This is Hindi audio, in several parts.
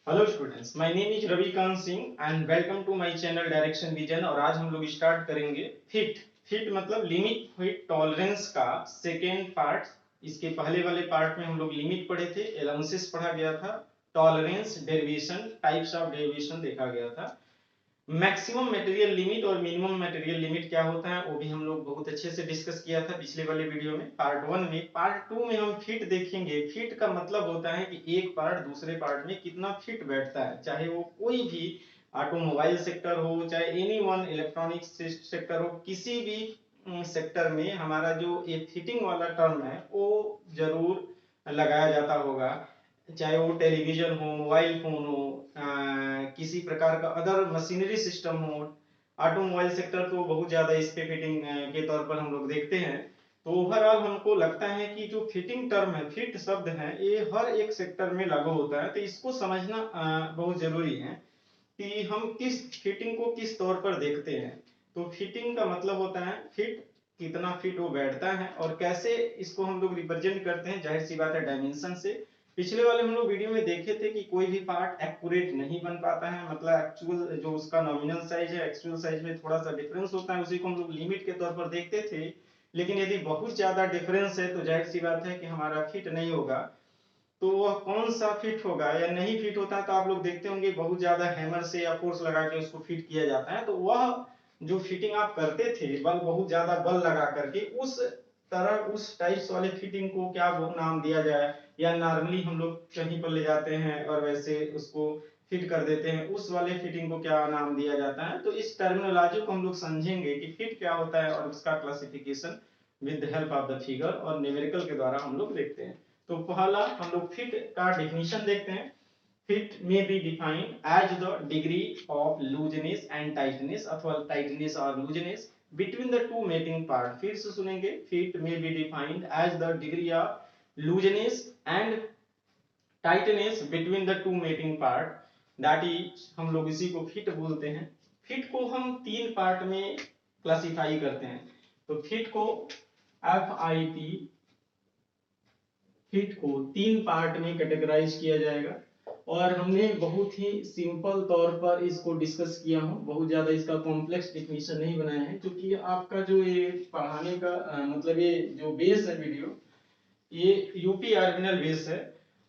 Hello students, my name is Ravikant Singh and welcome to my channel direction vision. और आज हम लोग स्टार्ट करेंगे फिट। फिट मतलब लिमिट फिट टॉलरेंस का सेकेंड पार्ट। इसके पहले वाले पार्ट में हम लोग लिमिट पढ़े थे, एलाउंसेस पढ़ा गया था, tolerance, derivation, types of derivation देखा गया था। मैक्सिमम मटेरियल लिमिट और मिनिमम मटेरियल लिमिट क्या होता है वो भी हम लोग बहुत अच्छे से डिस्कस किया था पिछले वाले वीडियो में, पार्ट 1 में। पार्ट 2 में हम फिट देखेंगे। फिट का मतलब होता है कि एक पार्ट दूसरे पार्ट में कितना फिट बैठता है, चाहे वो कोई भी ऑटोमोबाइल सेक्टर हो, चाहे एनी वन इलेक्ट्रॉनिक्स सेक्टर हो, किसी भी सेक्टर में हमारा जो ये फिटिंग वाला टर्म है वो जरूर लगाया जाता होगा। चाहे वो टेलीविजन हो, मोबाइल फोन हो, किसी प्रकार का अदर मशीनरी सिस्टम हो। ऑटोमोबाइल सेक्टर तो बहुत ज्यादा इस पे फिटिंग के तौर पर हम लोग देखते हैं। तो ओवरऑल हमको लगता है कि जो फिटिंग टर्म है, फिट शब्द है, ये हर एक सेक्टर में लागू होता है। तो इसको समझना बहुत जरूरी है कि हम किस फिटिंग को किस तौर पर देखते हैं। तो फिटिंग का मतलब होता है फिट, कितना फिट वो बैठता है और कैसे इसको हम लोग रिप्रेजेंट करते हैं। जाहिर सी बात है डायमेंशन से। पिछले वाले हम लोग वीडियो में देखे थे कि कोई भी पार्ट एक्यूरेट नहीं बन पाता है, मतलब एक्चुअल जो उसका नॉमिनल साइज है एक्चुअल साइज में थोड़ा सा डिफरेंस होता है, उसी को हम लोग लिमिट के तौर पर देखते थे। लेकिन यदि बहुत ज्यादा डिफरेंस है तो जाहिर सी बात है कि हमारा फिट नहीं होगा। तो वह कौन सा फिट होगा या नहीं फिट होता है, तो आप लोग देखते होंगे बहुत ज्यादा हैमर से या फोर्स लगा के उसको फिट किया जाता है। तो वह जो फिटिंग आप करते थे बल, बहुत ज्यादा बल लगा करके, उस तरह उस टाइप्स वाले फिटिंग को क्या वो नाम दिया जाए, या नॉर्मली हम लोग कहीं पर ले जाते हैं और वैसे उसको फिट कर देते हैं, उस वाले फिटिंग को क्या नाम दिया जाता है। तो इस टर्मिनोलॉजी को हम लोग समझेंगे कि फिट क्या होता है और उसका classification with the help of the figure और न्यूमेरिकल के द्वारा हम लोग देखते हैं। तो पहला हम लोग फिट का डेफिनेशन देखते हैं। Fit may be defined as the degree of looseness and tightness अथवा tightness और looseness between the two mating part। फिर से सुनेंगे, fit may be defined as the degree of looseness and tightness between the two mating part, that is हम लोग इसी को फिट बोलते हैं। फिट को हम तीन पार्ट में क्लासिफाई करते हैं। तो फिट को FIT, फिट को तीन पार्ट में कैटेगराइज किया जाएगा और हमने बहुत ही सिंपल तौर पर इसको डिस्कस किया हूं, बहुत ज्यादा इसका कॉम्प्लेक्स डेफिनेशन नहीं बनाया है, क्योंकि आपका जो ये पढ़ाने का मतलब ये जो बेस है वीडियो, ये यूपी आर्मिनल बेस है।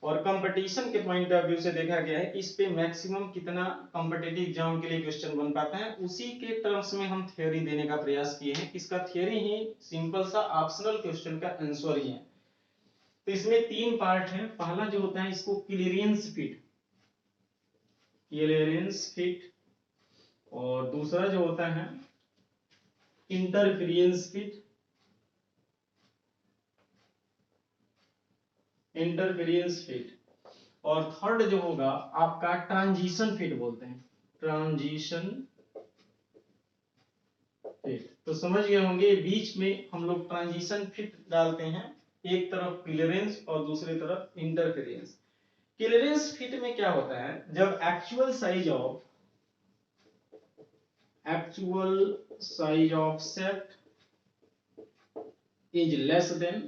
और कंपटीशन के पॉइंट ऑफ व्यू से देखा गया है कि इस पे मैक्सिमम कितना कॉम्पिटिटिव एग्जाम के लिए क्वेश्चन बन पाता है, उसी के टर्म्स में हम थ्योरी देने का प्रयास किए हैं। इसका थ्योरी ही सिंपल सा ऑप्शनल क्वेश्चन का आंसर ही है। तो इसमें तीन पार्ट है। पहला जो होता है इसको क्लियरेंस फिट, क्लियरेंस फिट। और दूसरा जो होता है इंटरफेरेंस फिट, इंटरफेरेंस फिट। और थर्ड जो होगा आपका ट्रांजिशन फिट बोलते हैं, ट्रांजिशन फिट। तो समझ गए होंगे बीच में हम लोग ट्रांजिशन फिट डालते हैं, एक तरफ क्लियरेंस और दूसरी तरफ इंटरफेरेंस। क्लियरेंस फिट में क्या होता है, जब actual size of shaft is less than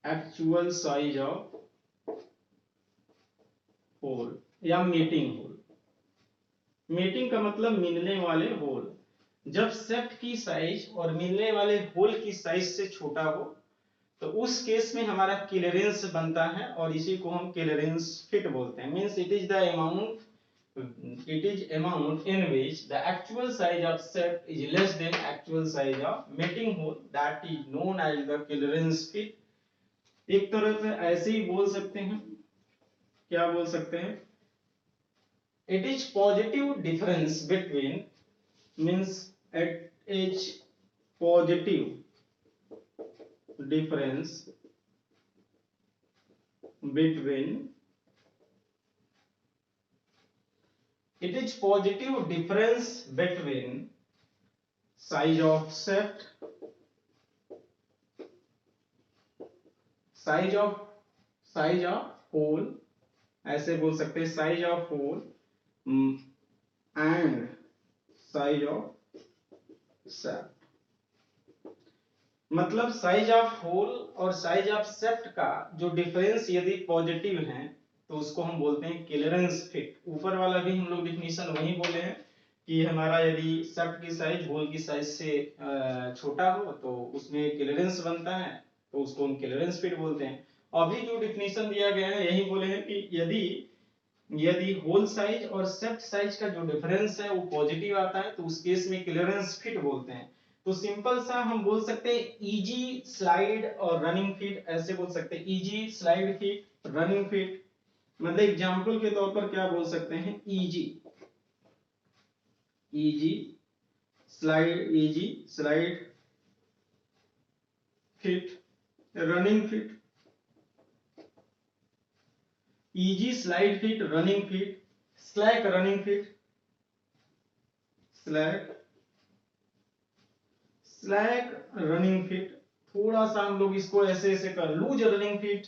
actual size of hole या मीटिंग होल। मीटिंग का मतलब मिलने वाले होल। जब शेफ्ट की साइज और मिलने वाले होल की साइज से छोटा हो तो उस केस में हमारा क्लियरेंस बनता है और इसी को हम क्लियरेंस फिट बोलते हैं। Means it is the amount, it is amount in which the actual size of shaft is less than actual size of mating hole, that is known as the clearance fit। एक तरह से ऐसे ही बोल सकते हैं, क्या बोल सकते हैं, it is positive difference between, means it is positive difference between, it is positive difference between size of shaft, size of size of hole, ऐसे बोल सकते हैं size of hole and size of shaft। मतलब साइज ऑफ होल और साइज ऑफ सेप्ट का जो डिफरेंस यदि पॉजिटिव है तो उसको हम बोलते हैं क्लियरेंस फिट। ऊपर वाला भी हम लोग डिफिनीशन वही बोले हैं कि हमारा यदि सेप्ट की साइज होल की साइज से छोटा हो तो उसमें क्लियरेंस बनता है, तो उसको हम क्लियरेंस फिट बोलते हैं। अभी जो डिफिनीशन दिया गया है यही बोले हैं कि यदि यदि होल साइज और सेप्ट साइज का जो डिफरेंस है वो पॉजिटिव आता है तो उस केस में क्लियरेंस फिट बोलते हैं। तो सिंपल सा हम बोल सकते हैं इजी स्लाइड और रनिंग फिट, ऐसे बोल सकते हैं easy slide fit running fit. मतलब एग्जांपल के तौर पर क्या बोल सकते हैं, easy easy slide fit running fit, easy slide fit running fit, slack running fit, slack slack running fit. थोड़ा सा हम लोग इसको ऐसे ऐसे कर loose running fit,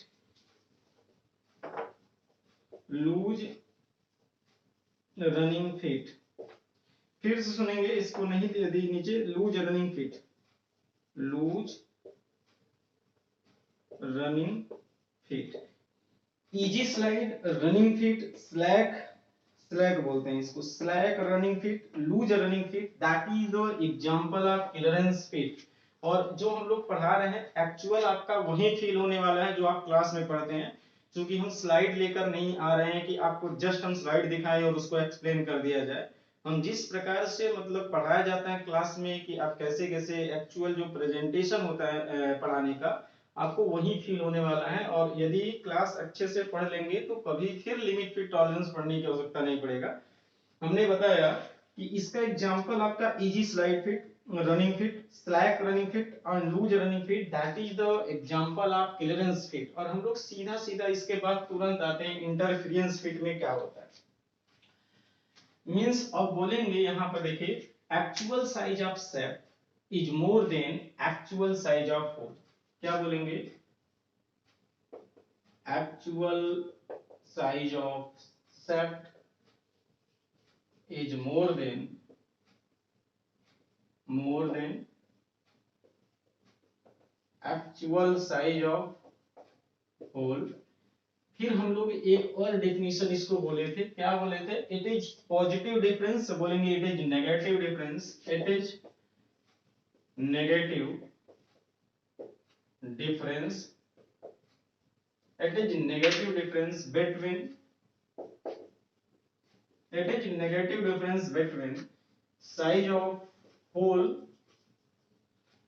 loose running fit. फिर से सुनेंगे इसको, नहीं दे दी नीचे, loose running fit, loose running fit, easy slide running fit, slack slack बोलते हैं इसको, slack running fit, loose running fit, that is the example of clearance fit. और जो हम लोग पढ़ा रहे हैं एक्चुअल आपका वही फील होने वाला है जो आप क्लास में पढ़ते हैं, क्योंकि हम स्लाइड लेकर नहीं आ रहे हैं कि आपको जस्ट हम स्लाइड दिखाएं और उसको एक्सप्लेन कर दिया जाए। हम जिस प्रकार से मतलब पढ़ाया जाता है क्लास में कि आप कैसे कैसे एक्चुअल जो प्रेजेंटेशन होता है पढ़ाने का, आपको वही फील होने वाला है। और यदि क्लास अच्छे से पढ़ लेंगे तो कभी फिर लिमिट फिट टॉलरेंस पढ़ने की आवश्यकता नहीं पड़ेगा। हमने बताया कि इसका एग्जांपल आपका easy slide fit running fit, slack running fit और loose running fit, that is the example of clearance fit. और हम लोग सीधा सीधा इसके बाद तुरंत आते हैं इंटरफेरेंस फिट में क्या होता है। मींस अब बोलेंगे यहां पर देखिए, actual size of shaft is more than actual size of hole. क्या बोलेंगे, actual size of set is more than actual size of whole। फिर हम लोग एक और डेफिनेशन इसको बोले थे, क्या बोले थे, इट इज पॉजिटिव डिफरेंस, बोलेंगे it is negative difference, it is negative difference, it is negative difference between, it is negative difference between size of whole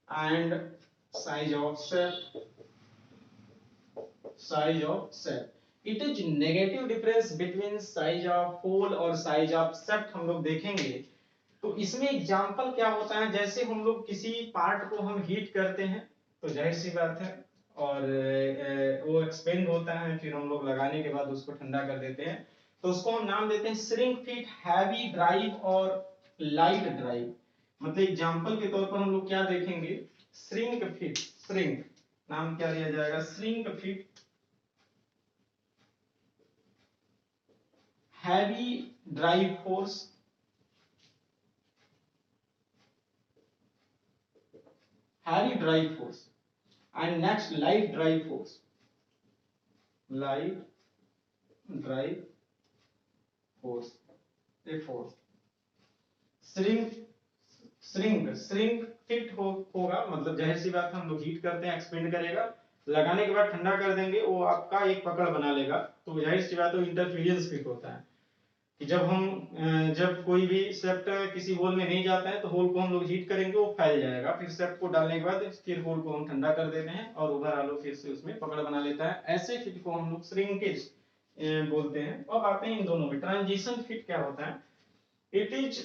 and size of set, size of set। it is negative difference between size of whole और size of set हम लोग देखेंगे। तो इसमें एग्जांपल क्या होता है, जैसे हम लोग किसी पार्ट को हम हीट करते हैं तो जाहिर सी बात है और वो एक्सपेंड होता है, फिर हम लोग लगाने के बाद उसको ठंडा कर देते हैं, तो उसको हम नाम देते हैं श्रिंक फिट, हैवी ड्राइव और लाइट ड्राइव। मतलब एग्जांपल के तौर पर हम लोग क्या देखेंगे, श्रिंक फिट, श्रिंक नाम क्या दिया जाएगा, shrink fit, heavy drive force, heavy drive force and next light drive force, light drive force, a force. Shrink shrink fit होगा, मतलब जाहिर सी बात है हम लोग हीट करते हैं, एक्सपेंड करेगा, लगाने के बाद ठंडा कर देंगे, वो आपका एक पकड़ बना लेगा, तो जाहिर सी बात है इंटरफेरेंस फिट होता है कि जब हम जब कोई भी सेप्ट किसी होल में नहीं जाता है तो होल को हम लोग हीट करेंगे, वो फैल जाएगा, फिर सेप्ट को डालने के बाद फिर होल को हम ठंडा कर देते हैं और उधर आलू फिर से उसमें पकड़ बना लेता है। ऐसे फिट को हम लोग श्रिंकेज बोलते हैं। अब आते हैं इन दोनों में, ट्रांजिशन फिट क्या होता है, it is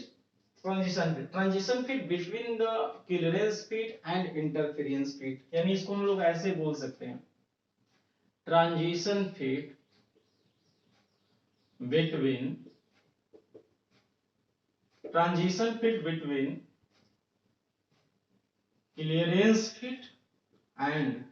transition fit between the clearance fit and interference fit, यानी इसको हम लोग ऐसे बोल सकते हैं, transition fit between, transition fit between clearance fit and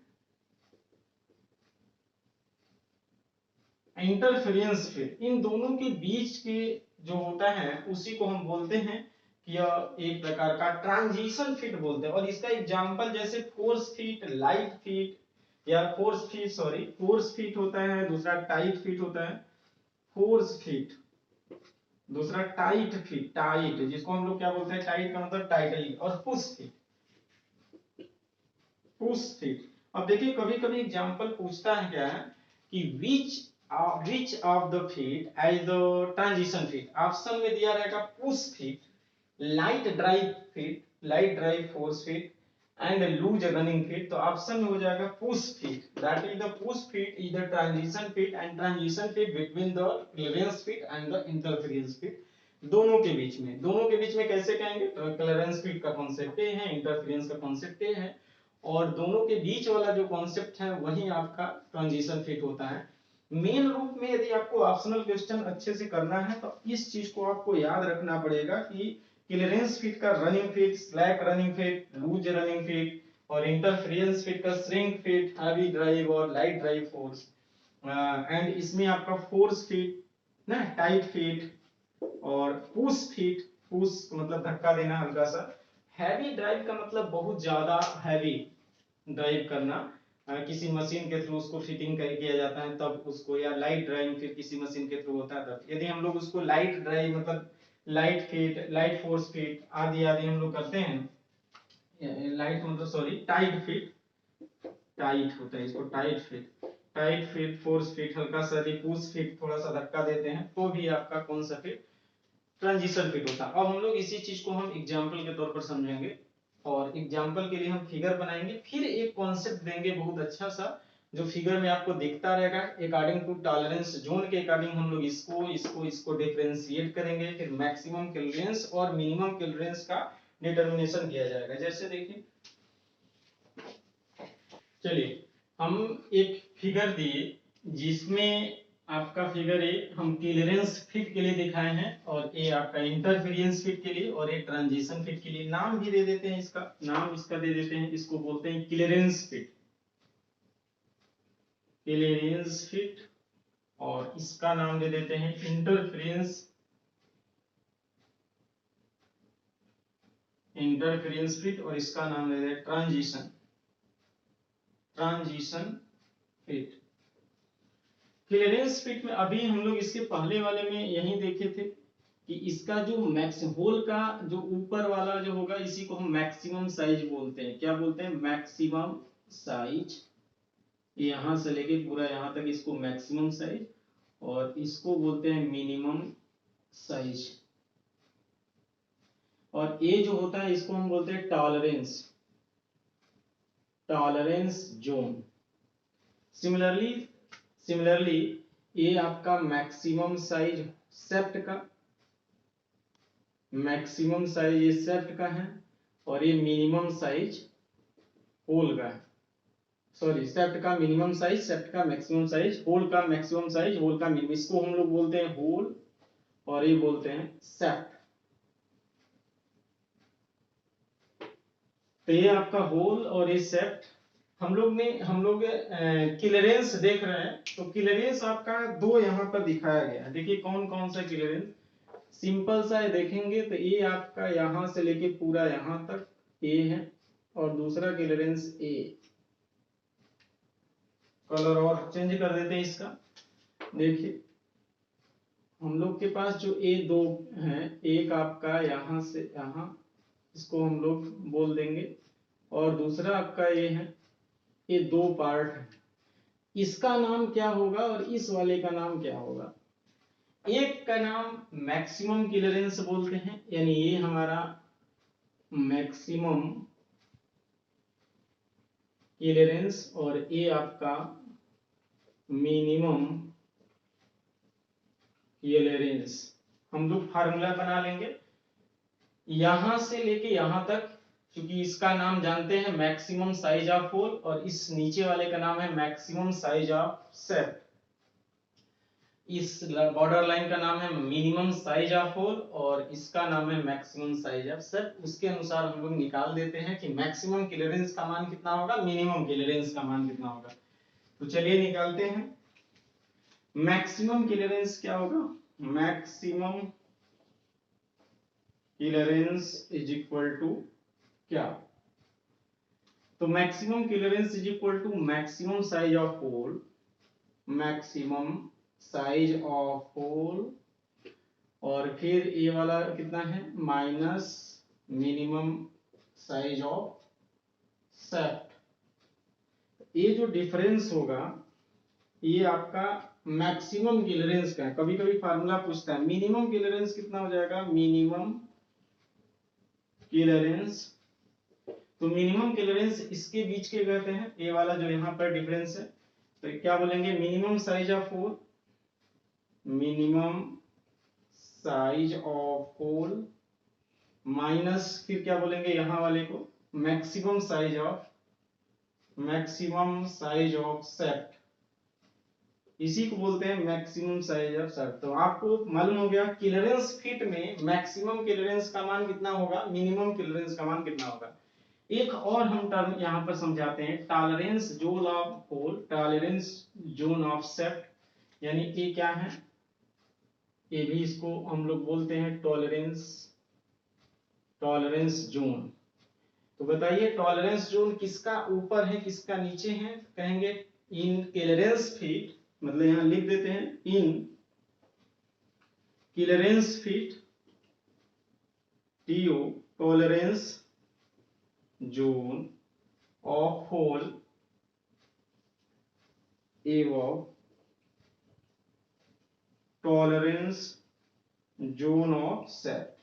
interference fit. इन दोनों के बीच के जो होता है उसी को हम बोलते हैं यह एक प्रकार का ट्रांजिशन फिट बोलते हैं। और इसका एग्जांपल जैसे फोर्स फिट, लाइट फिट या फोर्स फिट होता है, दूसरा टाइट फिट होता है। फोर्स फिट, दूसरा टाइट फिट, टाइट जिसको हम लोग क्या बोलते हैं, टाइट का मतलब टाइटली। और पुश फिट, पुश फिट। अब देखिए कभी कभी एग्जांपल पूछता है क्या है कि which of the fit as the transition fit. Option में दिया रहेगा push fit, light drive fit, light drive force fit and loose running fit. तो ऑप्शन में हो जाएगा push fit. That is the push fit is the transition fit and transition fit between the clearance fit and the interference fit. दोनों के बीच में, दोनों के बीच में कैसे कहेंगे, क्लीयरेंस फिट का कॉन्सेप्ट ये है, इंटरफेरेंस का कॉन्सेप्ट ये है, और दोनों के बीच वाला जो कॉन्सेप्ट है वही आपका ट्रांजिशन फिट होता है। मेन रूप में यदि आपको ऑप्शनल क्वेश्चन अच्छे से करना है तो इस चीज को आपको याद रखना पड़ेगा कि क्लीयरेंस फिट का running fit, slack running fit, loose running fit, और इंटरफेरेंस फिट का श्रिंक फिट, हैवी ड्राइव और लाइट ड्राइव फोर्स, एंड इसमें आपका फोर्स फिट ना, टाइट फिट और पुश फिट। पुश मतलब धक्का देना हल्का सा, हैवी ड्राइव का मतलब बहुत ज्यादा हैवी ड्राइव करना, किसी मशीन के थ्रू उसको फिटिंग कर किया जाता है तब उसको, या लाइट ड्राइव फिर किसी मशीन के थ्रू होता है तब। यदि हम लोग उसको लाइट ड्राइव मतलब light fit, light force fit आदि आदि हम लोग करते हैं, लाइट मतलब टाइट फिट, टाइट होता है इसको tight fit, tight fit, force fit, हल्का सा पुश फिट, थोड़ा सा धक्का देते हैं तो भी आपका कौन सा फिट, ट्रांजिशन फिट होता है। अब हम लोग इसी चीज को हम एग्जांपल के तौर पर समझेंगे, और एग्जांपल के लिए हम फिगर बनाएंगे, फिर एक कॉन्सेप्ट देंगे बहुत अच्छा सा जो फिगर में आपको दिखता रहेगा। अकॉर्डिंग टू टॉलरेंस जोन के अकॉर्डिंग हम लोग इसको डिफरेंशिएट करेंगे, फिर मैक्सिमम क्लीयरेंस और मिनिमम क्लीयरेंस का डिटरमिनेशन किया जाएगा। जैसे देखिए, चलिए हम एक फिगर दिए जिसमें आपका फिगर ए हम क्लीयरेंस फिट के लिए दिखाए हैं, और ए आपका इंटरफेरेंस फिट के लिए, और ए ट्रांजिशन फिट के लिए। नाम भी दे देते हैं, इसका नाम इसका दे देते हैं, इसको बोलते हैं क्लीयरेंस फिट, क्लीयरेंस फिट, और इसका नाम दे देते हैं इंटरफेरेंस, इंटरफेरेंस फिट, और इसका नाम दे देते हैं transition, transition fit. Clearance fit में अभी हम लोग इसके पहले वाले में यही देखे थे कि इसका जो मैक्स होल का जो ऊपर वाला जो होगा इसी को हम मैक्सिमम साइज बोलते हैं। क्या बोलते हैं, मैक्सिमम साइज। यहां से लेके पूरा यहां तक इसको मैक्सिमम साइज, और इसको बोलते हैं मिनिमम साइज। और ये जो होता है इसको हम बोलते हैं टॉलरेंस, टॉलरेंस जोन। सिमिलरली ये आपका मैक्सिमम साइज सेप्ट का, मैक्सिमम साइज ये सेप्ट का है, और ये मिनिमम साइज होल का है। सॉरी, सेप्ट का मिनिमम साइज, सेप्ट का मैक्सिमम साइज, होल का मैक्सिमम साइज, होल का मिनिमम। इसको हम लोग बोलते हैं होल, और ये बोलते हैं सेप्ट। तो ये आपका होल और ये सेप्ट। हम लोग क्लीयरेंस देख रहे हैं, तो क्लीयरेंस आपका दो यहाँ पर दिखाया गया है। देखिए कौन कौन सा क्लीयरेंस, सिंपल सा है, देखेंगे तो ये आपका यहां से लेके पूरा यहां तक ए है, और दूसरा क्लीयरेंस ए। कलर और चेंज कर देते हैं इसका। देखिए हम लोग के पास जो ए दो है, एक आपका यहां से यहां, इसको हम लोग बोल देंगे, और दूसरा आपका ये है, ये दो पार्ट है। इसका नाम क्या होगा और इस वाले का नाम क्या होगा। एक का नाम मैक्सिमम क्लीयरेंस बोलते हैं, यानी ये हमारा मैक्सिमम क्लीयरेंस, और ये आपका मिनिमम क्लीयरेंस। हम लोग फार्मूला बना लेंगे यहां से लेके यहां तक, क्योंकि इसका नाम जानते हैं मैक्सिमम साइज ऑफ होल, और इस नीचे वाले का नाम है मैक्सिमम साइज ऑफ सेप्ट। इस बॉर्डर लाइन का नाम है मिनिमम साइज ऑफ होल, और इसका नाम है मैक्सिमम साइज ऑफ सेप्ट। उसके अनुसार हम लोग निकाल देते हैं कि मैक्सिमम क्लीयरेंस का मान कितना होगा, मिनिमम क्लीयरेंस का मान कितना होगा। तो चलिए निकालते हैं। मैक्सिमम क्लीयरेंस क्या होगा, maximum clearance is equal to क्या? तो maximum clearance is equal to maximum size of hole, maximum size of hole, और फिर ये वाला कितना है minus minimum size of shaft. ये जो डिफरेंस होगा ये आपका मैक्सिमम क्लियरेंस का है। कभी कभी फार्मूला पूछता है मिनिमम क्लियरेंस कितना हो जाएगा, मिनिमम क्लियरेंस। तो मिनिमम क्लियरेंस इसके बीच के कहते हैं, ये वाला जो यहाँ पर डिफरेंस है, तो क्या बोलेंगे minimum size of hole, minimum size of hole minus फिर क्या बोलेंगे यहाँ वाले को मैक्सिमम साइज ऑफ सेप्ट, इसी को बोलते हैं मैक्सिमम साइज ऑफ सेप्ट। तो आपको मालूम हो गया क्लियरेंस फीट में मैक्सिमम क्लियरेंस का मान कितना होगा, मिनिमम क्लियरेंस का मान कितना होगा। एक और हम टर्म यहाँ पर समझाते हैं, tolerance zone of hole, tolerance zone of shaft, यानी ये क्या है, ये भी इसको हम लोग बोलते हैं टॉलरेंस जोन। तो बताइए टॉलरेंस जोन किसका ऊपर है किसका नीचे है, कहेंगे इन क्लियरेंस फीट, मतलब यहां लिख देते हैं इन क्लियरेंस फीट टीओ, टॉलरेंस जोन ऑफ होल एवं tolerance zone of shaft.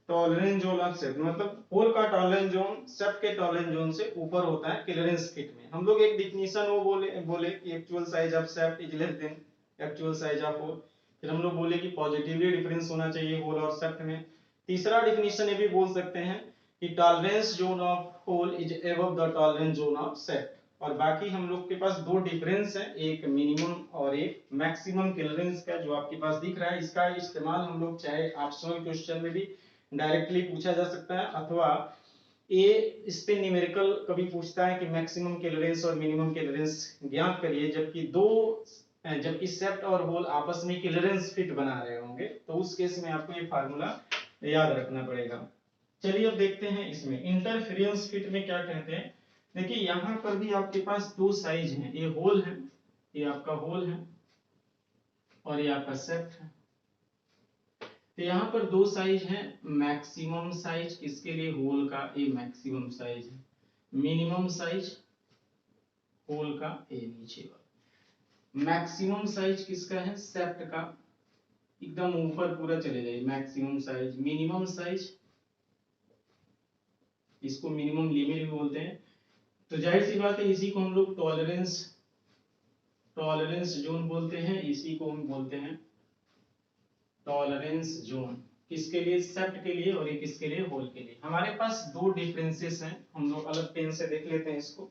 Tolerance zone of shaft मतलब होल का टॉलरेंस जोन सेप्ट के टॉलरेंस जोन से ऊपर होता है क्लियरेंस फीट में। हम लोग एक डिफिनीशन वो बोले कि actual size of shaft is less than actual size of hole. फिर हम लोग बोले कि पॉजिटिवली डिफरेंस होना चाहिए होल और सेप्ट में। तीसरा डिफिनीशन ये भी बोल सकते हैं कि tolerance zone of hole is above the tolerance zone of shaft. और बाकी हम लोग के पास दो डिफरेंस है, एक मिनिमम और एक मैक्सिमम क्लियरेंस का, जो आपके पास दिख रहा है। इसका इस्तेमाल हम लोग चाहे ऑप्शनल क्वेश्चन में भी डायरेक्टली पूछा जा सकता है, अथवा ये इस पे न्यूमेरिकल कभी पूछता है कि मैक्सिमम क्लियरेंस और मिनिमम क्लियरेंस ज्ञात करिए, जबकि सेप्ट और होल आपस में क्लियरेंस फिट बना रहे होंगे, तो उस केस में आपको ये फार्मूला याद रखना पड़ेगा। चलिए अब देखते हैं इसमें इंटरफेरेंस फिट में क्या कहते हैं। देखिए यहाँ पर भी आपके पास दो साइज हैं, ये होल है, ये आपका होल है और ये आपका सेप्ट है। तो यहाँ पर दो साइज है, मैक्सिमम साइज किसके लिए, होल का, ये मैक्सिमम साइज है, मिनिमम साइज होल का, ये नीचे वाला। मैक्सिमम साइज किसका है, सेप्ट का, एकदम ऊपर पूरा चले जाइए, मैक्सिमम साइज। मिनिमम साइज, इसको मिनिमम लिमिट भी बोलते हैं। तो जाहिर सी बात है इसी को हम लोग टॉलरेंस जोन बोलते हैं, इसी को हम बोलते हैं टॉलरेंस जोन। किसके लिए, सेप्ट के लिए, और ये किसके लिए, होल के लिए। हमारे पास दो डिफरेंसेस हैं, हम लोग अलग पेन से देख लेते हैं इसको।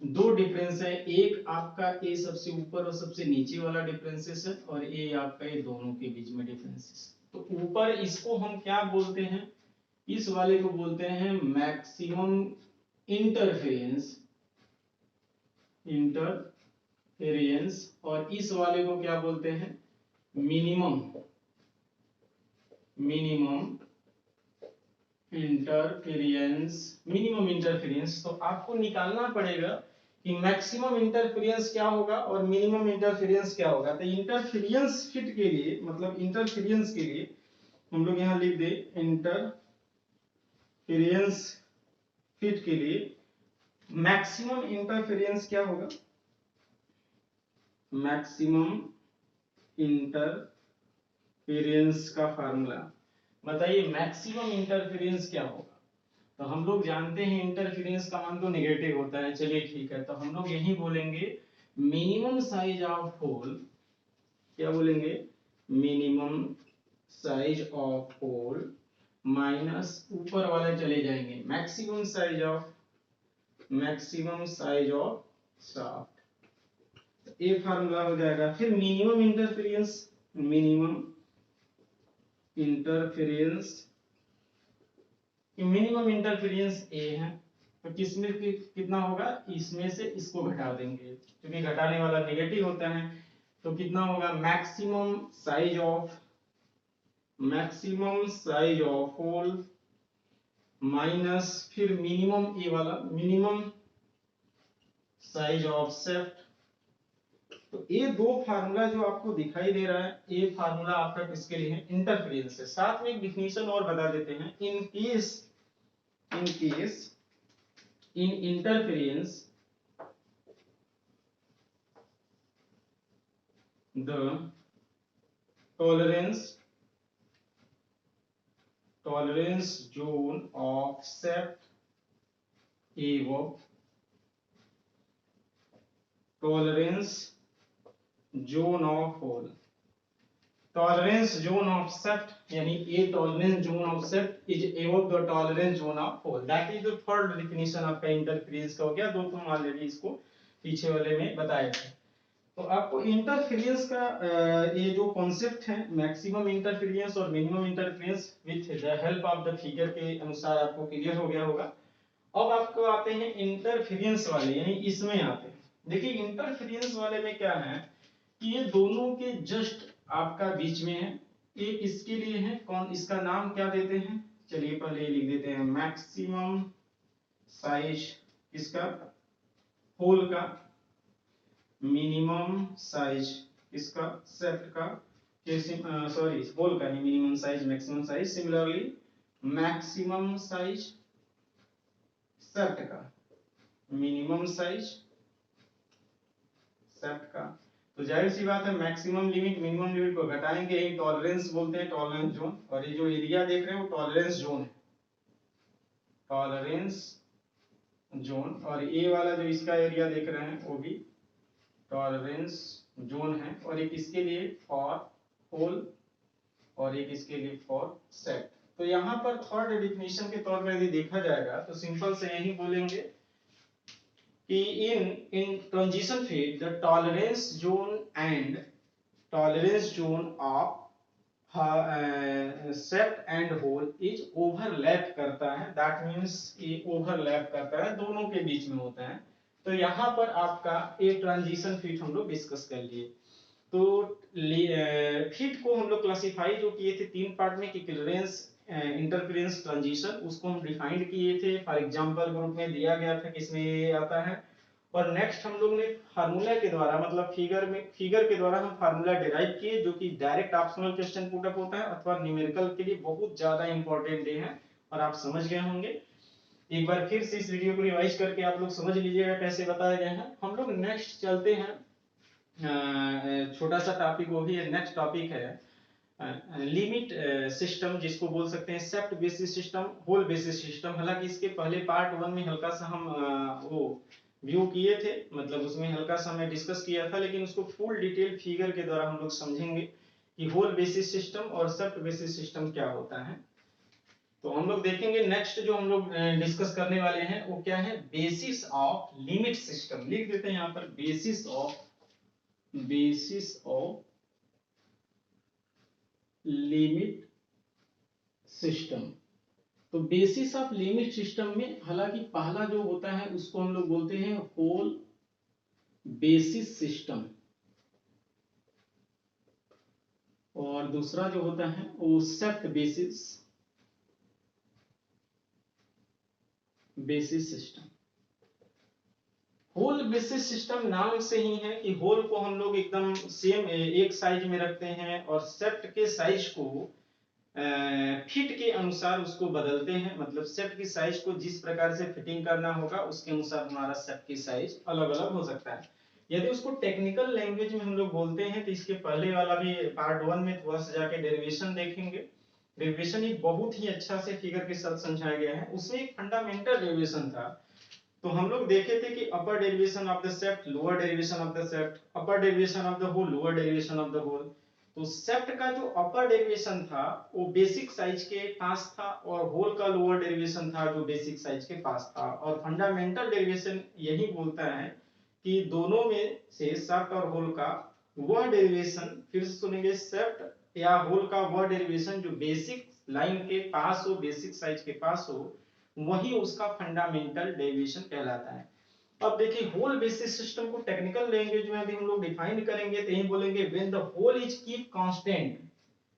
दो डिफरेंस है, एक आपका ए सबसे ऊपर और सबसे नीचे वाला डिफरेंसेस है, और ए आपका ये दोनों के बीच में डिफरेंसेस। तो ऊपर इसको हम क्या बोलते हैं, इस वाले को बोलते हैं मैक्सिमम इंटरफेरेंस, और इस वाले को क्या बोलते हैं, मिनिमम इंटरफेरेंस। तो आपको निकालना पड़ेगा कि मैक्सिमम इंटरफेरेंस क्या होगा और मिनिमम इंटरफेरेंस क्या होगा। तो इंटरफेरेंस फिट के लिए, मतलब इंटरफेरेंस के लिए हम लोग यहाँ लिख दे, इंटरफेरेंस फिट के लिए मैक्सिमम इंटरफेरेंस क्या होगा, मैक्सिमम इंटरफेरेंस का फार्मूला बताइए, मैक्सिमम इंटरफेरेंस क्या होगा। तो हम लोग जानते हैं इंटरफेरेंस का मान तो नेगेटिव होता है, चलिए ठीक है, तो हम लोग यही बोलेंगे मिनिमम साइज ऑफ होल, क्या बोलेंगे, minimum size of hole minus ऊपर वाले चले जाएंगे मैक्सिमम साइज ऑफ शाफ्ट। ये फार्मूला हो जाएगा। फिर मिनिमम इंटरफेरेंस ए है, तो किसमें कितना होगा, इसमें से इसको घटा देंगे, क्योंकि घटाने वाला नेगेटिव होता है। तो कितना होगा, maximum maximum size of hole minus फिर मिनिमम, ए वाला मिनिमम साइज ऑफ सेफ्ट। तो ये दो फार्मूला जो आपको दिखाई दे रहा है, ये फार्मूला आपका किसके लिए है, इंटरफेरेंस है। साथ में एक डिफिनीशन और बता देते हैं, in case in interference the tolerance zone of sept above tolerance zone of hole। Tolerance zone of shaft यानी a tolerance zone of shaft is above the tolerance zone of hole. That is the third definition आपका इंटरफेरेंस का हो गया। दो तुम ऑलरेडी इसको पीछे वाले में बताया था। तो आपको इंटरफेरेंस का ये जो कॉन्सेप्ट है, मैक्सिमम इंटरफेरेंस और minimum interference with the help of the figure के अनुसार आपको क्लियर हो गया होगा। अब आपको आते हैं इंटरफेरेंस वाले, यानी इसमें आते हैं। देखिए इंटरफेरेंस वाले में क्या है कि ये दोनों के जस्ट आपका बीच में है। ये इसके लिए है, कौन, इसका नाम क्या देते हैं, चलिए पहले लिख देते हैं, मैक्सिमम साइज किसका, होल का, मिनिमम साइज किसका, सेफ्ट का, सॉरी होल का नहीं, minimum size maximum size. Similarly maximum size shaft का, मिनिमम साइज सेफ्ट का। तो जाहिर सी बात है मैक्सिमम लिमिट मिनिमम लिमिट को घटाएंगे, यही टॉलरेंस बोलते हैं, टॉलरेंस जोन। और ये जो एरिया देख रहे हैं वो टॉलरेंस जोन है, टॉलरेंस जोन। और ये वाला जो इसका एरिया देख रहे हैं वो भी टॉलरेंस जोन है। और एक इसके लिए फॉर होल और एक इसके लिए फॉर सेट। तो यहाँ पर थर्ड डेफिनेशन के तौर पर यदि देखा जाएगा तो सिंपल से यही बोलेंगे कि in transition phase the tolerance zone and tolerance zone of shaft and hole is overlap करता है। दैट मींस ये ओवरलैप करता है, दोनों के बीच में होता है। तो यहाँ पर आपका ये ट्रांजिशन फिट हम लोग डिस्कस कर लिए। तो फिट को हम लोग क्लासिफाई जो किए थे तीन पार्ट में, कि क्लियरेंस, इंटरफेरेंस, ट्रांजिशन, उसको हम डिफाइंड किए थे। फॉर एग्जांपल ग्रुप में दिया गया था किसमें ये आता है। और नेक्स्ट हम लोग ने फार्मूला के द्वारा, मतलब फिगर के द्वारा हम फार्मूला डिराइव किए, जो कि direct optional question put up होता है अथवा न्यूमेरिकल के लिए बहुत ज्यादा इंपॉर्टेंट है। और आप समझ गए होंगे। एक बार फिर से इस वीडियो को रिवाइज करके आप लोग समझ लीजिएगा कैसे बताए गए हैं। हम लोग नेक्स्ट चलते हैं, छोटा सा टॉपिक वो भी है, नेक्स्ट टॉपिक है लिमिट सिस्टम, जिसको बोल सकते हैं shaft basis system, hole basis system. हालांकि इसके पहले पार्ट 1 में हल्का सा हम वो व्यू किए थे, मतलब उसमें हल्का सा मैं डिस्कस किया था, लेकिन उसको फुल डिटेल फिगर के द्वारा हम लोग समझेंगे कि होल बेसिस सिस्टम और सेफ्ट बेसिस सिस्टम क्या होता है। तो हम लोग देखेंगे नेक्स्ट जो हम लोग डिस्कस करने वाले हैं वो क्या है, बेसिस ऑफ लिमिट सिस्टम। लिख देते हैं यहाँ पर बेसिस ऑफ लिमिट सिस्टम। तो बेसिस ऑफ लिमिट सिस्टम में हालांकि पहला जो होता है उसको हम लोग बोलते हैं होल बेसिस सिस्टम, और दूसरा जो होता है वो shaft basis system. Hole basis system नाम से ही है कि होल को हम लोग एकदम सेम एक साइज में रखते हैं, और सेफ्ट के साइज को फिट के अनुसार उसको बदलते हैं। मतलब सेफ्ट की साइज को जिस प्रकार से फिटिंग करना होगा उसके अनुसार हमारा सेफ्ट की साइज अलग अलग हो सकता है। यदि उसको टेक्निकल लैंग्वेज में हम लोग बोलते हैं तो इसके पहले वाला भी पार्ट 1 में थोड़ा सा जाके डेरिवेशन देखेंगे। डेरिवेशन एक बहुत ही अच्छा से फिगर के साथ समझाया गया है। उसमें एक फंडामेंटल डेरिवेशन था। तो हम लोग देखे थे कि upper derivation of the shaft, lower derivation of the shaft, upper derivation of the hole, lower derivation of the hole. तो सेफ्ट का जो अपर डेरिवेशन था वो बेसिक साइज के पास था, और होल का लोअर डेरिवेशन था जो बेसिक साइज के पास था। और फंडामेंटल डेरिवेशन यही बोलता है कि दोनों में से सेफ्ट और होल का वह डेरिवेशन, फिर से सुनेंगे, सेफ्ट या होल का वह डेरिवेशन जो बेसिक लाइन के पास हो, बेसिक साइज के पास हो, वही उसका फंडामेंटल डेरिवेशन कहलाता है। अब देखिए होल बेसिस सिस्टम को टेक्निकल लैंग्वेज में अभी हम लोग डिफाइन करेंगे तो यही बोलेंगे when the hole is keep constant,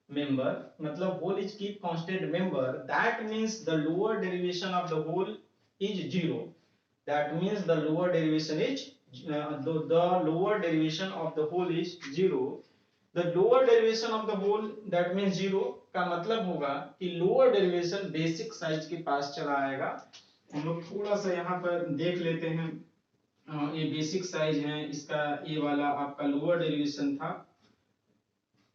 member, मतलब whole is keep constant member, that means the lower derivation of the whole is zero. That means the lower derivation is the lower derivation of the whole is zero. The lower derivation of the whole that means zero का मतलब होगा कि लोअर डेरिवेशन बेसिक साइज के पास चला आएगा. हम लोग थोड़ा सा यहाँ पर देख लेते हैं. ये बेसिक साइज है, इसका ए वाला आपका लोअर डेरिवेशन था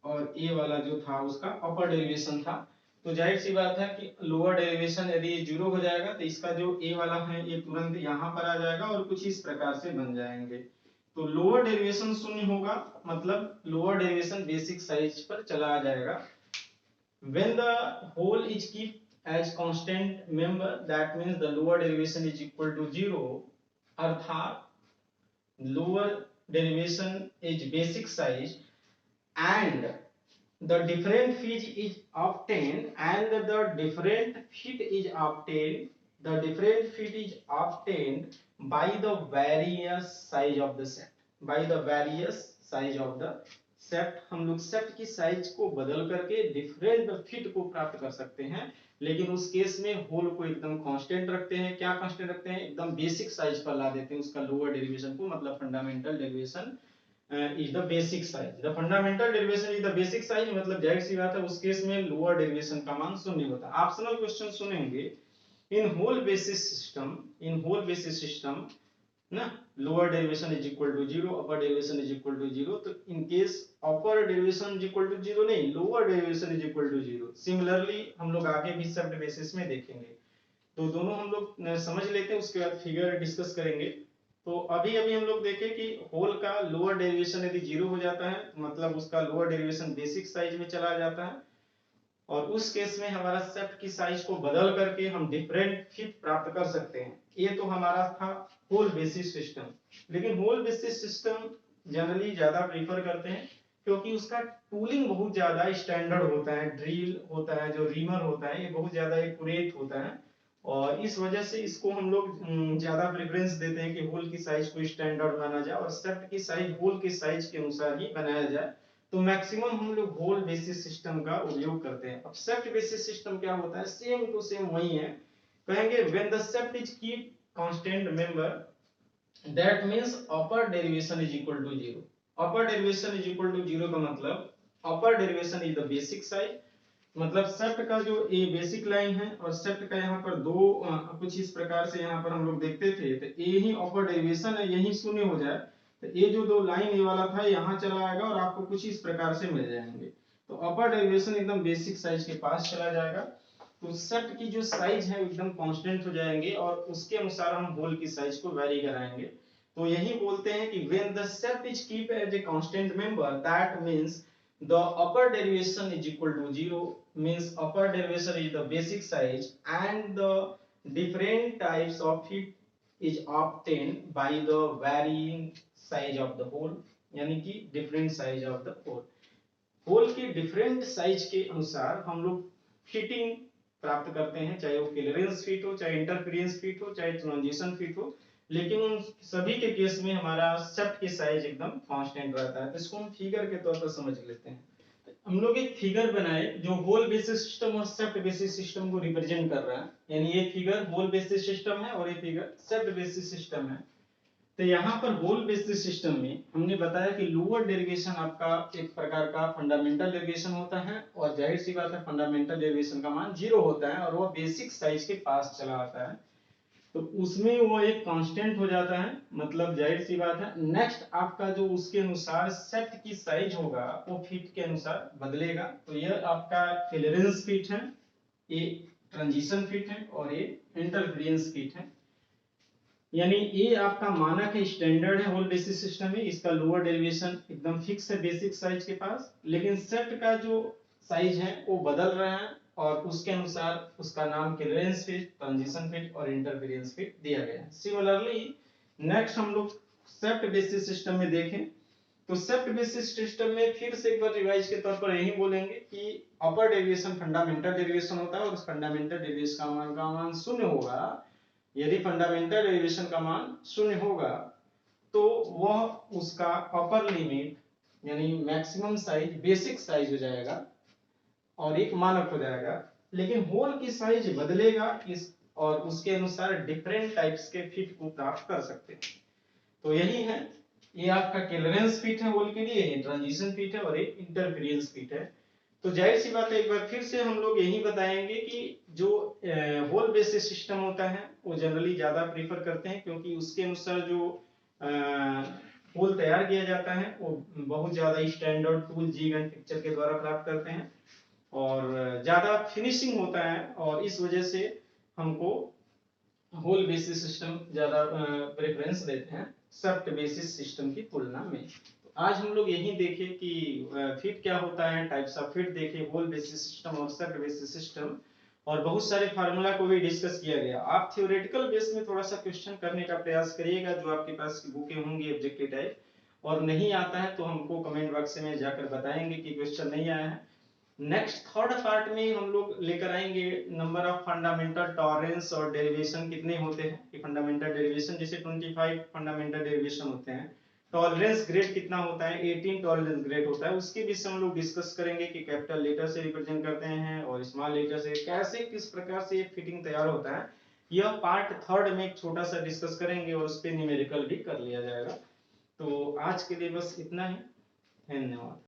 और ए वाला जो था उसका अपर डेरिवेशन था. तो जाहिर सी बात है कि लोअर डेरिवेशन यदि जीरो हो जाएगा तो इसका जो ए वाला है ये तुरंत यहाँ पर आ जाएगा और कुछ इस प्रकार से बन जाएंगे. तो लोअर डेरिवेशन शून्य होगा, मतलब लोअर डेरिवेशन बेसिक साइज पर चला आ जाएगा. When the whole is kept as constant member, that means the lower derivation is equal to zero. अर्थात lower derivation is basic size and the different fit is obtained by the various size of the set. By the various size of the set, हम लोग सेट की साइज को बदल करके डिफरेंट फिट को प्राप्त कर सकते हैं. लेकिन उस केस में होल को एकदम कांस्टेंट रखते हैं. क्या कांस्टेंट रखते हैं? एकदम बेसिक साइज पर ला देते हैं उसका लोअर डेरिवेशन को, मतलब fundamental derivation is the basic size. The fundamental derivation is the basic size, मतलब जाहिर सी बात है उस केस में लोअर डेरिवेशन का मान शून्य होता है. ऑप्शनल क्वेश्चन सुनेंगे. इन होल बेसिस सिस्टम ना, lower derivation is equal to zero, upper derivation is equal to zero. तो in case upper derivation is equal to zero नहीं, lower derivation is equal to zero. Similarly हम लोग आगे भी सब बेसिस में देखेंगे. तो दोनों हम लोग समझ लेते हैं, उसके बाद फिगर डिस्कस करेंगे. तो अभी हम लोग देखें कि होल का लोअर डेरिवेशन यदि जीरो हो जाता है मतलब उसका लोअर डेरिवेशन बेसिक साइज में चला जाता है और उस केस में हमारा सेट की साइज को बदल करके हम डिफरेंट फिट प्राप्त कर सकते हैं. ये तो हमारा था होल बेसिस सिस्टम. लेकिन होल बेसिस सिस्टम जनरली ज्यादा प्रीफर करते हैं क्योंकि उसका टूलिंग बहुत ज्यादा स्टैंडर्ड होता है. ड्रिल होता है, जो रीमर होता है, ये बहुत ज्यादा एक्यूरेट होता है और इस वजह से इसको हम लोग ज्यादा प्रेफरेंस देते हैं कि होल की साइज को स्टैंडर्ड माना जाए और सेट की साइज होल के साइज के अनुसार ही बनाया जाए. तो मैक्सिमम हम लोग होल बेसिस सिस्टम का उपयोग करते हैं. अब सेट बेसिस सिस्टम क्या होता है? सेम टू सेम वही है. कहेंगे when the shaft is keep constant member, that means upper derivation is equal to zero. Upper derivation is equal to zero का मतलब upper derivation is the basic size, मतलब सेट का जो ए बेसिक लाइन है और सेट का यहाँ पर दो कुछ इस प्रकार से यहाँ पर हम लोग देखते थे. तो ए ही अपर डेरिवेशन है, यही शून्य हो जाए तो ये जो दो लाइन ये वाला था यहाँ चला आएगा और आपको कुछ इस प्रकार से मिल जाएंगे. तो अपर डेरिवेशन एकदम बेसिक साइज के पास चला जाएगा. तो सेट की जो साइज है एकदम कांस्टेंट हो जाएंगे और उसके अनुसार हम होल की साइज को वेरी कराएंगे. तो यही बोलते हैं कि when the shaft is keep as a constant member, that means the upper derivation is equal to zero, means upper derivation is the basic size and the different types of it is obtained by the varying size of the whole, यानी कि different size of the whole. Hole के डिफरेंट साइज के अनुसार हम लोग फिटिंग प्राप्त करते हैं, चाहे वो क्लियरेंस फिट हो, चाहे इंटरफेरेंस फिट हो, चाहे ट्रांजिशन फिट हो. लेकिन उन सभी के केस में हमारा सेट की साइज एकदम कांस्टेंट रहता है. तो इसको हम फिगर के तौर पर समझ लेते हैं. हम लोग एक फिगर बनाए जो होल बेसिस सिस्टम और सेट बेसिस सिस्टम को रिप्रेजेंट कर रहा है. यानी ये फिगर होल बेसिस सिस्टम है और ये फिगर सेट बेसिस सिस्टम है. तो यहाँ पर होल बेसिस सिस्टम में हमने बताया कि लोअर डेरिवेशन आपका एक प्रकार का फंडामेंटल डेरिवेशन होता है और जाहिर सी बात है फंडामेंटल डेरिवेशन का मान जीरो होता है और वो बेसिक साइज के पास चला आता है. तो उसमें वो एक कांस्टेंट हो जाता है, मतलब जाहिर सी बात है नेक्स्ट आपका जो उसके अनुसार सेट की साइज होगा वो फिट के अनुसार बदलेगा. तो ये आपका क्लियरेंस फिट है, ये ट्रांजिशन फिट है और ये इंटरफेरेंस फिट है. यानी ये आपका मानक है, स्टैंडर्ड है होल बेसिस सिस्टम में. इसका लोअर डेरिवेशन एकदम फिक्स है बेसिक साइज के पास, लेकिन सेट का जो साइज है वो बदल रहा है और उसके अनुसार उसका नाम क्लियरेंस फिट, ट्रांजिशन फिट और इंटरफेरेंस फिट दिया गया है. सिमिलरली नेक्स्ट हम लोग सेट बेसिस सिस्टम में देखें तो सेट बेसिस सिस्टम में फिर से एक बार रिवाइज के तौर पर यही बोलेंगे कि अपर डेरिवेशन फंडामेंटल डेरिवेशन होता है और उस फंडामेंटल डेरिवेशन का मान शून्य होगा. यदि फंडामेंटल डेरिवेशन का मान शून्य होगा तो वह उसका अपर लिमिट यानी मैक्सिमम साइज बेसिक साइज हो जाएगा. और एक मानक हो जाएगा, लेकिन होल की साइज बदलेगा इस, और उसके अनुसार डिफरेंट टाइप्स के फिट को प्राप्त कर सकते हैं। तो यही है, ये आपका क्लीयरेंस फिट है होल के लिए, ये ट्रांजिशन फिट है और एक इंटरफेरेंस फिट है। तो जाहिर सी बात है, एक बार फिर से हम लोग यही बताएंगे कि जो होल बेसिस सिस्टम होता है वो जनरली ज्यादा प्रीफर करते हैं, क्योंकि उसके अनुसार जो होल तैयार किया जाता है वो बहुत ज्यादा स्टैंडर्ड टूल जी गन पिक्चर के द्वारा प्राप्त करते हैं और ज्यादा फिनिशिंग होता है, और इस वजह से हमको होल बेसिस सिस्टम ज्यादा प्रेफरेंस देते हैं सॉफ्ट बेसिस सिस्टम की तुलना में। तो आज हम लोग यही देखे कि फिट क्या होता है, टाइप्स ऑफ फिट देखे, होल बेसिस सिस्टम और सॉफ्ट बेसिस सिस्टम, और बहुत सारे फार्मूला को भी डिस्कस किया गया। आप थ्योरेटिकल बेस में थोड़ा सा क्वेश्चन करने का प्रयास करिएगा, जो आपके पास की बुकें होंगी ऑब्जेक्टिव टाइप, और नहीं आता है तो हमको कमेंट बॉक्स में जाकर बताएंगे कि क्वेश्चन नहीं आया है। नेक्स्ट थर्ड पार्ट में हम लोग लेकर आएंगे नंबर ऑफ फंडामेंटल टॉलरेंस और डेरिवेशन कितने होते हैं, कि फंडामेंटल डेरिवेशन जैसे 25 फंडामेंटल डेरिवेशन होते हैं, टॉलरेंस ग्रेड कितना होता है, 18 टॉलरेंस ग्रेड होता है, उसके विषय हम लोग डिस्कस करेंगे कि कैपिटल लेटर से रिप्रेजेंट करते हैं और स्मॉल लेटर से कैसे, किस प्रकार से ये फिटिंग तैयार होता है। यह पार्ट थर्ड में एक छोटा सा डिस्कस करेंगे और उस पर न्यूमेरिकल भी कर लिया जाएगा। तो आज के लिए बस इतना ही, धन्यवाद।